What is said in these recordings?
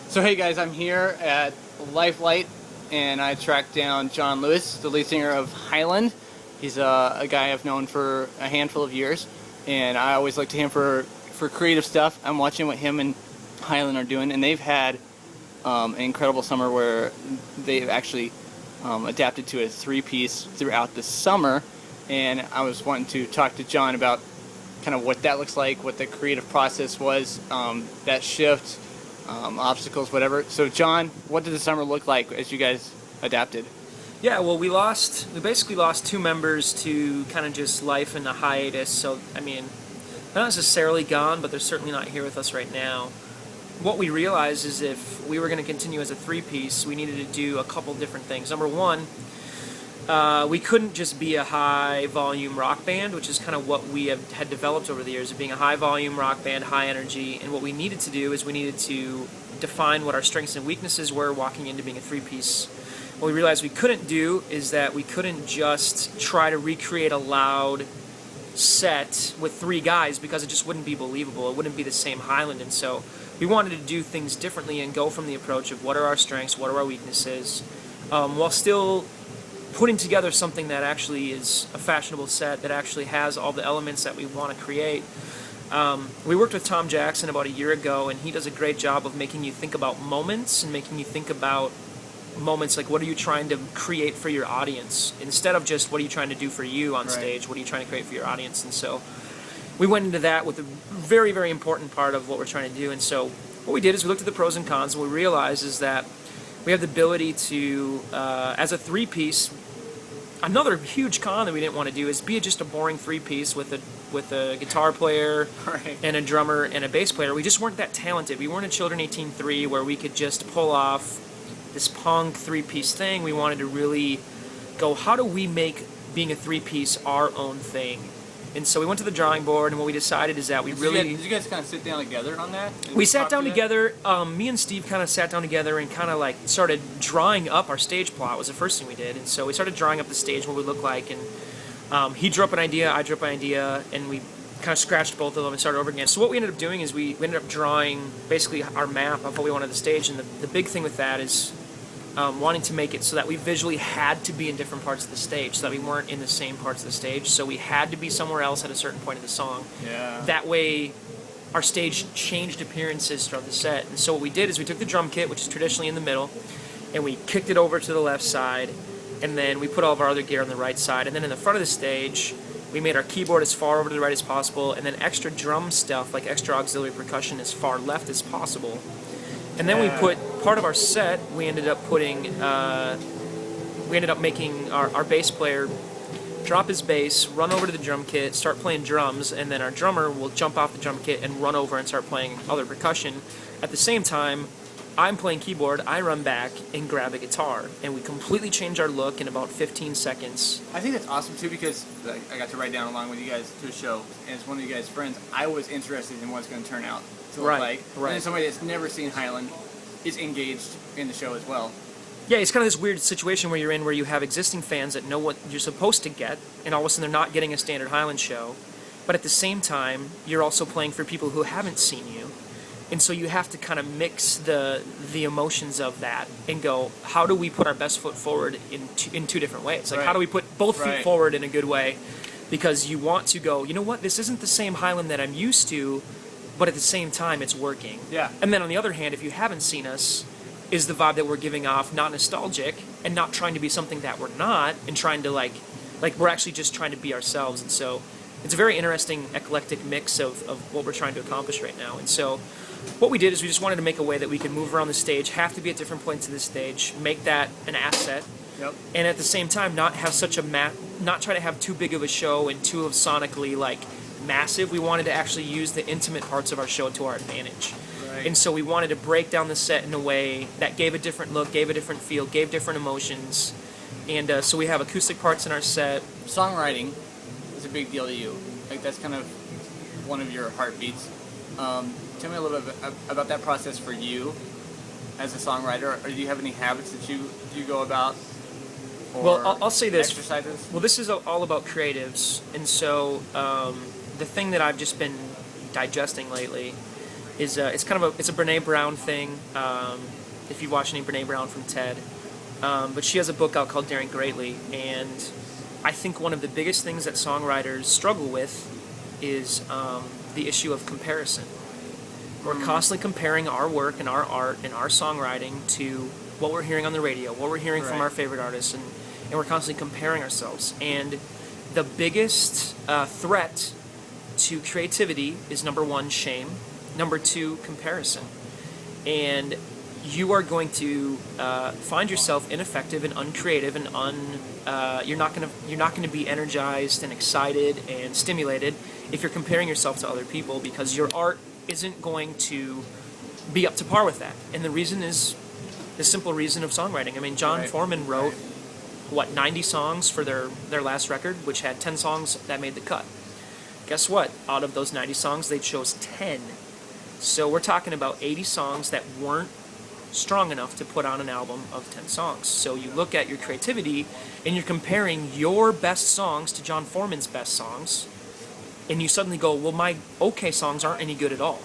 So hey guys, I'm here at Lifelight, and I tracked down Jon Lewis, the lead singer of Hyland. He's a guy I've known for a handful of years, and I always look to him for creative stuff. I'm watching what him and Hyland are doing, and they've had an incredible summer where they've actually adapted to a three-piece throughout the summer, and I was wanting to talk to Jon about kind of what that looks like, what the creative process was, that shift, obstacles, whatever. So Jon, what did the summer look like as you guys adapted? Yeah, well, we basically lost two members to kind of just life in a hiatus. So, I mean, they're not necessarily gone, but they're certainly not here with us right now. What we realized is if we were going to continue as a three-piece, we needed to do a couple different things. Number one, we couldn't just be a high-volume rock band, which is kind of what we had developed over the years, of being a high-volume rock band, high energy. And what we needed to do is we needed to define what our strengths and weaknesses were walking into being a three-piece. What we realized we couldn't do is that we couldn't just try to recreate a loud set with three guys, because it just wouldn't be believable. It wouldn't be the same Hyland. And so we wanted to do things differently and go from the approach of what are our strengths, what are our weaknesses, while still putting together something that actually is a fashionable set, that actually has all the elements that we want to create. We worked with Tom Jackson about a year ago, and he does a great job of making you think about moments and making you think about moments like what are you trying to create for your audience, instead of just what are you trying to do for you on stage, what are you trying to create for your audience. And so we went into that with a very, very important part of what we're trying to do. And so what we did is we looked at the pros and cons, and what we realized is that we have the ability to, as a three-piece, another huge con that we didn't want to do is be just a boring three-piece with a guitar player and a drummer and a bass player. We just weren't that talented. We weren't a Children 18-3 where we could just pull off this punk three-piece thing. We wanted to really go, how do we make being a three-piece our own thing? And so we went to the drawing board, and what we decided is that we Did you guys kind of sit down together on that? We sat down together. Me and Steve kind of sat down together and kind of like started drawing up our stage plot. Was the first thing we did. And so we started drawing up the stage, what we look like, and he drew up an idea, I drew up an idea, and we kind of scratched both of them and started over again. So what we ended up doing is we ended up drawing basically our map of what we wanted the stage, and the big thing with that is wanting to make it so that we visually had to be in different parts of the stage, so that we weren't in the same parts of the stage, so we had to be somewhere else at a certain point of the song. Yeah. That way our stage changed appearances throughout the set. And so what we did is we took the drum kit, which is traditionally in the middle, and we kicked it over to the left side, and then we put all of our other gear on the right side, and then in the front of the stage we made our keyboard as far over to the right as possible, and then extra drum stuff, like extra auxiliary percussion, as far left as possible. And then we put part of our set, we ended up making our bass player drop his bass, run over to the drum kit, start playing drums, and then our drummer will jump off the drum kit and run over and start playing other percussion. At the same time, I'm playing keyboard, I run back and grab a guitar, and we completely change our look in about 15 seconds. I think that's awesome too, because I got to ride down along with you guys to a show, and as one of you guys' friends, I was interested in what it's going to turn out to look like. And then somebody that's never seen Hyland is engaged in the show as well. Yeah, it's kind of this weird situation where you're in, where you have existing fans that know what you're supposed to get, and all of a sudden they're not getting a standard Hyland show. But at the same time, you're also playing for people who haven't seen you. And so you have to kind of mix the emotions of that and go, how do we put our best foot forward in two different ways? Like, how do we put both feet forward in a good way? Because you want to go, you know what, this isn't the same Hyland that I'm used to, but at the same time, it's working. Yeah. And then on the other hand, if you haven't seen us, is the vibe that we're giving off not nostalgic and not trying to be something that we're not, and trying to like we're actually just trying to be ourselves. And so it's a very interesting, eclectic mix of what we're trying to accomplish right now. And so what we did is we just wanted to make a way that we could move around the stage, have to be at different points of the stage, make that an asset, and at the same time not have such a not try to have too big of a show and too of sonically like massive. We wanted to actually use the intimate parts of our show to our advantage. And so we wanted to break down the set in a way that gave a different look, gave a different feel, gave different emotions. And so we have acoustic parts in our set. Songwriting is a big deal to you. Like, that's kind of one of your heartbeats. Tell me a little bit about that process for you as a songwriter. Or do you have any habits that you go about? Or well, I'll say this. Exercises? Well, this is all about creatives. And so the thing that I've just been digesting lately is it's kind of it's a Brene Brown thing. If you watch any Brene Brown from TED, but she has a book out called Daring Greatly, and I think one of the biggest things that songwriters struggle with is the issue of comparison. We're constantly comparing our work and our art and our songwriting to what we're hearing on the radio, what we're hearing from our favorite artists, and we're constantly comparing ourselves. And the biggest threat to creativity is, number one, shame, number two, comparison. And you are going to find yourself ineffective and uncreative, and you're not going to be energized and excited and stimulated if you're comparing yourself to other people, because your art isn't going to be up to par with that. And the reason is the simple reason of songwriting. I mean, John Foreman wrote 90 songs for their last record, which had 10 songs that made the cut. Guess what? Out of those 90 songs, they chose 10. So we're talking about 80 songs that weren't strong enough to put on an album of 10 songs. So you look at your creativity and you're comparing your best songs to John Foreman's best songs, and you suddenly go, well, my okay songs aren't any good at all.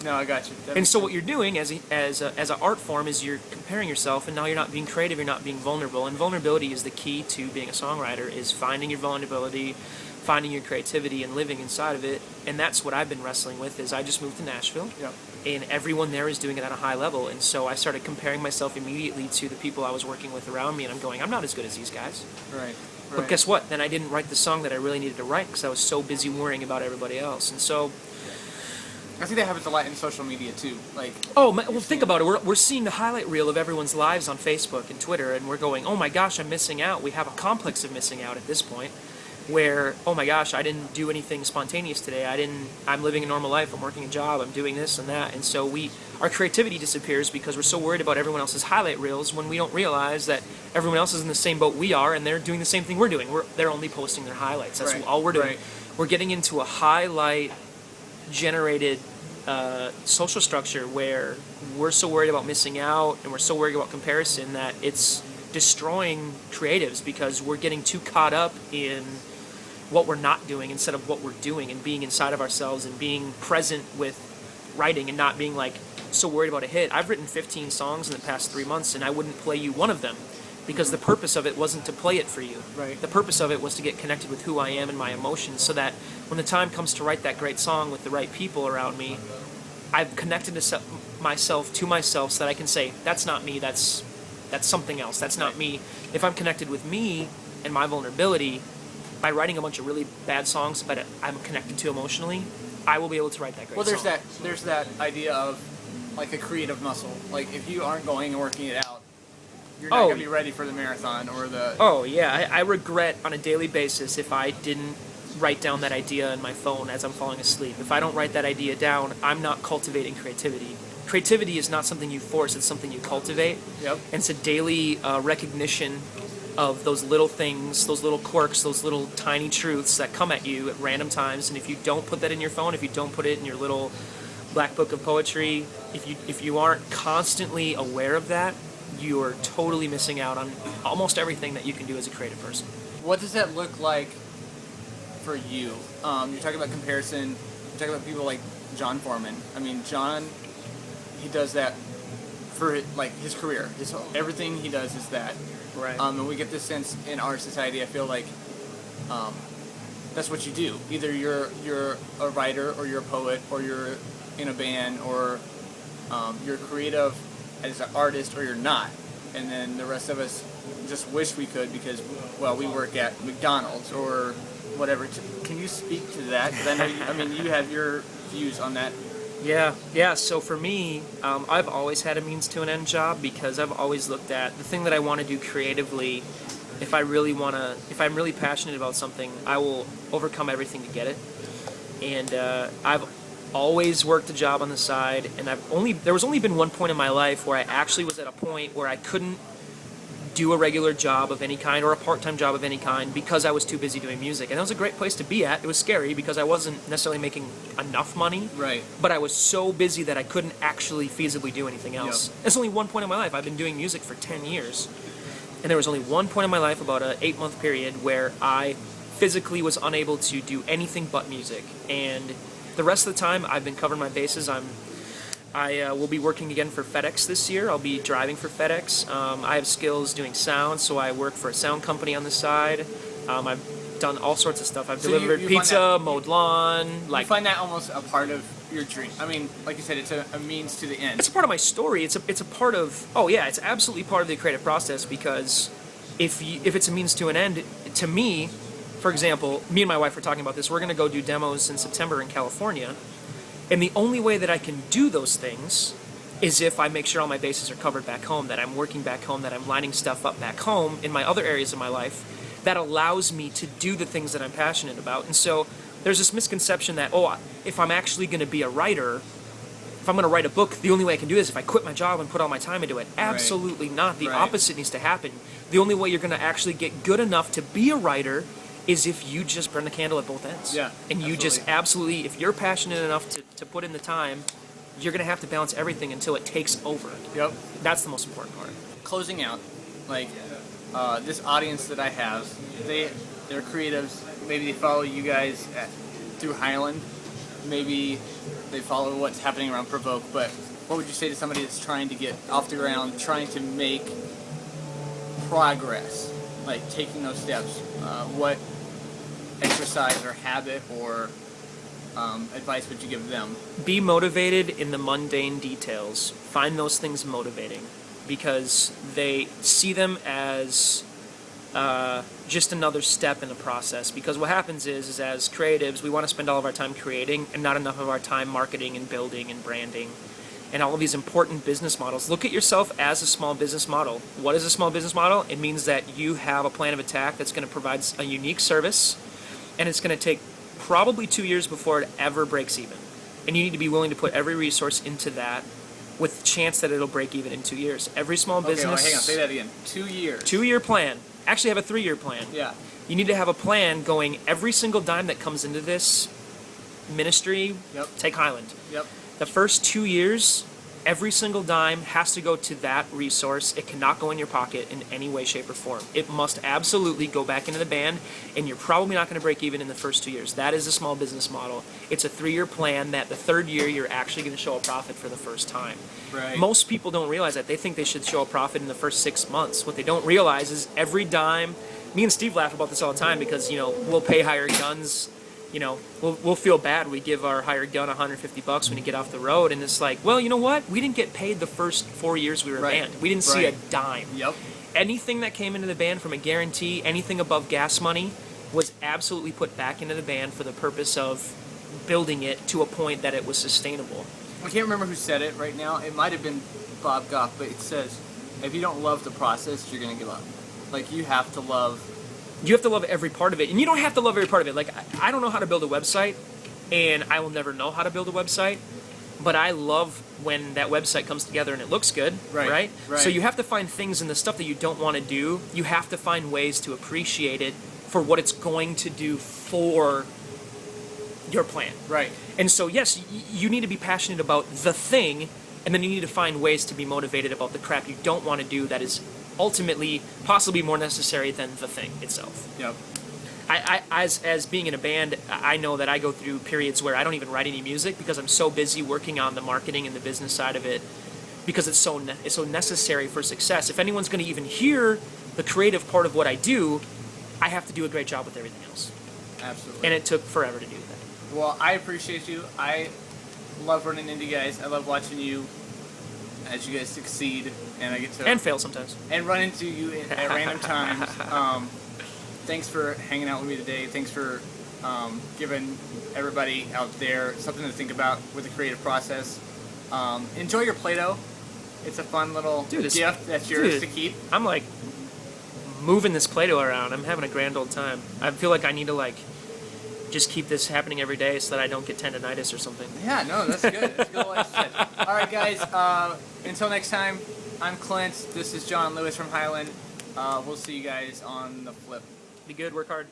No, I got you. And so what you're doing as an art form is you're comparing yourself, and now you're not being creative, you're not being vulnerable. And vulnerability is the key to being a songwriter, is finding your vulnerability, finding your creativity, and living inside of it. And that's what I've been wrestling with. Is I just moved to Nashville, and everyone there is doing it at a high level. And so I started comparing myself immediately to the people I was working with around me, and I'm going, I'm not as good as these guys. Right. But guess what? Then I didn't write the song that I really needed to write because I was so busy worrying about everybody else. And so I think that happens a lot in social media too. Like, well, think about it. We're seeing the highlight reel of everyone's lives on Facebook and Twitter, and we're going, oh my gosh, I'm missing out. We have a complex of missing out at this point, where, oh my gosh, I didn't do anything spontaneous today. I'm living a normal life. I'm working a job. I'm doing this and that. And so our creativity disappears because we're so worried about everyone else's highlight reels, when we don't realize that everyone else is in the same boat we are, and they're doing the same thing we're doing. They're only posting their highlights. That's all we're doing. Right. We're getting into a highlight generated social structure where we're so worried about missing out and we're so worried about comparison that it's destroying creatives, because we're getting too caught up in what we're not doing instead of what we're doing, and being inside of ourselves and being present with writing, and not being like so worried about a hit. I've written 15 songs in the past 3 months, and I wouldn't play you one of them because the purpose of it wasn't to play it for you. Right. The purpose of it was to get connected with who I am and my emotions, so that when the time comes to write that great song with the right people around me, I've connected myself to myself, so that I can say, that's not me, that's something else, that's not me. If I'm connected with me and my vulnerability, by writing a bunch of really bad songs but I'm connected to emotionally, I will be able to write that great song. There's that idea of like a creative muscle. Like, if you aren't going and working it out, you're not going to be ready for the marathon or the... Oh, yeah. I regret on a daily basis if I didn't write down that idea in my phone as I'm falling asleep. If I don't write that idea down, I'm not cultivating creativity. Creativity is not something you force, it's something you cultivate. Yep. And it's a daily recognition of those little things, those little quirks, those little tiny truths that come at you at random times. And if you don't put that in your phone, if you don't put it in your little black book of poetry, if you aren't constantly aware of that, you are totally missing out on almost everything that you can do as a creative person. What does that look like for you? You're talking about comparison. You're talking about people like John Foreman. I mean, John, he does that for like his career. Everything he does is that. Right. And we get this sense in our society, I feel like that's what you do. Either you're a writer, or you're a poet, or you're in a band, or you're creative as an artist, or you're not. And then the rest of us just wish we could because, well, we work at McDonald's or whatever. Can you speak to that? Because I know you have your views on that. Yeah. So for me, I've always had a means to an end job, because I've always looked at the thing that I want to do creatively. If I'm really passionate about something, I will overcome everything to get it. And I've always worked a job on the side, and there was only been one point in my life where I actually was at a point where I couldn't do a regular job of any kind or a part-time job of any kind because I was too busy doing music. And that was a great place to be at. It was scary because I wasn't necessarily making enough money. Right. But I was so busy that I couldn't actually feasibly do anything else. Yep. It's only one point in my life. I've been doing music for 10 years. And there was only one point in my life, about an 8-month period, where I physically was unable to do anything but music. And the rest of the time, I've been covering my bases. I'm I will be working again for FedEx this year. I'll be driving for FedEx. I have skills doing sound, so I work for a sound company on the side. I've done all sorts of stuff. I've delivered pizza, mowed lawn. You find that almost a part of your dream. I mean, like you said, it's a means to the end. It's a part of my story. It's a part of. Oh yeah, it's absolutely part of the creative process because if it's a means to an end, to me, for example, me and my wife were talking about this. We're going to go do demos in September in California. And the only way that I can do those things is if I make sure all my bases are covered back home, that I'm working back home, that I'm lining stuff up back home in my other areas of my life that allows me to do the things that I'm passionate about. And so there's this misconception that, if I'm actually going to be a writer, if I'm going to write a book, the only way I can do this is if I quit my job and put all my time into it. Absolutely not. The opposite needs to happen. The only way you're going to actually get good enough to be a writer is if you just burn the candle at both ends. Yeah, and you just absolutely, if you're passionate enough to put in the time, you're going to have to balance everything until it takes over. Yep. That's the most important part. Closing out, like, this audience that I have, they're creatives. Maybe they follow you guys through Hyland. Maybe they follow what's happening around Provoke. But what would you say to somebody that's trying to get off the ground, trying to make progress, like taking those steps? What exercise or habit or advice would you give them? Be motivated in the mundane details. Find those things motivating because they see them as just another step in the process. Because what happens is as creatives, we want to spend all of our time creating and not enough of our time marketing and building and branding and all of these important business models. Look at yourself as a small business model. What is a small business model? It means that you have a plan of attack that's going to provide a unique service, and it's going to take probably 2 years before it ever breaks even. And you need to be willing to put every resource into that with the chance that it'll break even in 2 years. Every small business... Okay, hang on, say that again. 2 years. 2-year plan. Actually have a 3-year plan. Yeah. You need to have a plan going every single dime that comes into this ministry, take Hyland. Yep. The first 2 years, every single dime has to go to that resource. It cannot go in your pocket in any way, shape, or form. It must absolutely go back into the band, and you're probably not going to break even in the first 2 years. That is a small business model. It's a 3-year plan that the third year you're actually going to show a profit for the first time. Right. Most people don't realize that. They think they should show a profit in the first 6 months. What they don't realize is every dime... Me and Steve laugh about this all the time because, we'll pay hired guns. We'll feel bad. We give our hired gun $150 when you get off the road, and it's like, well, you know what? We didn't get paid the first 4 years we were a band. We didn't see a dime. Yep. Anything that came into the band from a guarantee, anything above gas money, was absolutely put back into the band for the purpose of building it to a point that it was sustainable. I can't remember who said it right now. It might have been Bob Goff, but it says, if you don't love the process, you're going to give up. Like, you have to love every part of it. And you don't have to love every part of it. Like, I don't know how to build a website, and I will never know how to build a website, but I love when that website comes together and it looks good, right? So you have to find things in the stuff that you don't want to do. You have to find ways to appreciate it for what it's going to do for your plan. Right. And so, yes, you need to be passionate about the thing, and then you need to find ways to be motivated about the crap you don't want to do that is ultimately possibly more necessary than the thing itself. Yep. As being in a band, I know that I go through periods where I don't even write any music because I'm so busy working on the marketing and the business side of it because it's so necessary for success. If anyone's going to even hear the creative part of what I do, I have to do a great job with everything else. Absolutely. And it took forever to do that. Well, I appreciate you. I love running into you guys. I love watching you as you guys succeed, and I get to... And fail sometimes. And run into you at random times. Thanks for hanging out with me today. Thanks for giving everybody out there something to think about with the creative process. Enjoy your Play-Doh. It's a fun little gift that's yours to keep. I'm like moving this Play-Doh around. I'm having a grand old time. I feel like I need to just keep this happening every day so that I don't get tendonitis or something. Yeah, no, that's good. That's good lifestyle. All right, guys. Until next time, I'm Clint. This is Jon Lewis from Hyland. We'll see you guys on the flip. Be good. Work hard.